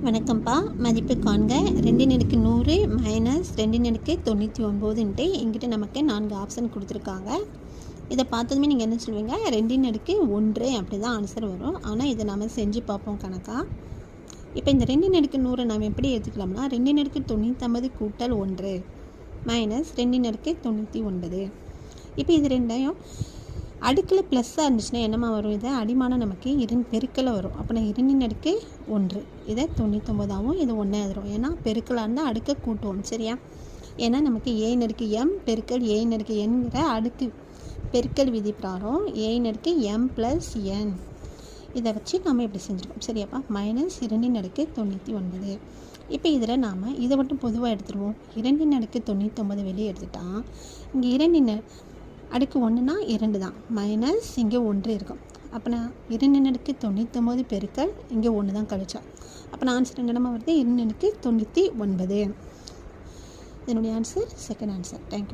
வணக்கம்ப்பா. மதிப்பு காண்க. 2 மைனஸ் 2 எங்கிட்ட நமக்கு 4 ஆப்ஷன் கொடுத்துருக்காங்க. இதை பார்த்ததுமே நீங்கள் என்ன சொல்லுவீங்க? 2 அப்படி தான் ஆன்சர் வரும். ஆனால் இதை நம்ம செஞ்சு பார்ப்போம் கணக்கா. இப்போ இந்த 2 நம்ம எப்படி எடுத்துக்கலாம்னா 2 கூட்டல் 1 மைனஸ் 2 இப்போ இது ரெண்டையும் அடுக்கில் ப்ளஸ்ஸாக இருந்துச்சுன்னா என்னமா வரும்? இதை அடிமானம் நமக்கு பெருக்கலை வரும். அப்போ நான் 2 இதை 99ஆகவும் இது 1 ஆயிரும். ஏன்னா பெருக்கலாக இருந்தால் அடுக்க கூட்டுவோம், சரியா? ஏன்னா நமக்கு A/m பெருக்கல் A/nங்கிற அடுக்கு பெருக்கல் விதி பிரகாரம் A/m + n இதை வச்சு நம்ம இப்படி செஞ்சுருக்கோம், சரியாப்பா? மைனஸ் 2 இப்போ இதில் நாம் இதை மட்டும் பொதுவாக எடுத்துருவோம். 2 வெளியே எடுத்துட்டா இங்கே 2 அடுக்கு 1னா 2 தான், மைனஸ் இங்கே 1 இருக்கும். அப்போ நான் 2 பெருக்கல் இங்கே 1 தான் கழிச்சா. அப்போ நான் ஆன்சர் என்னமா வருது? 2 இதனுடைய ஆன்சர் செகண்ட் ஆன்சர். தேங்க்யூ.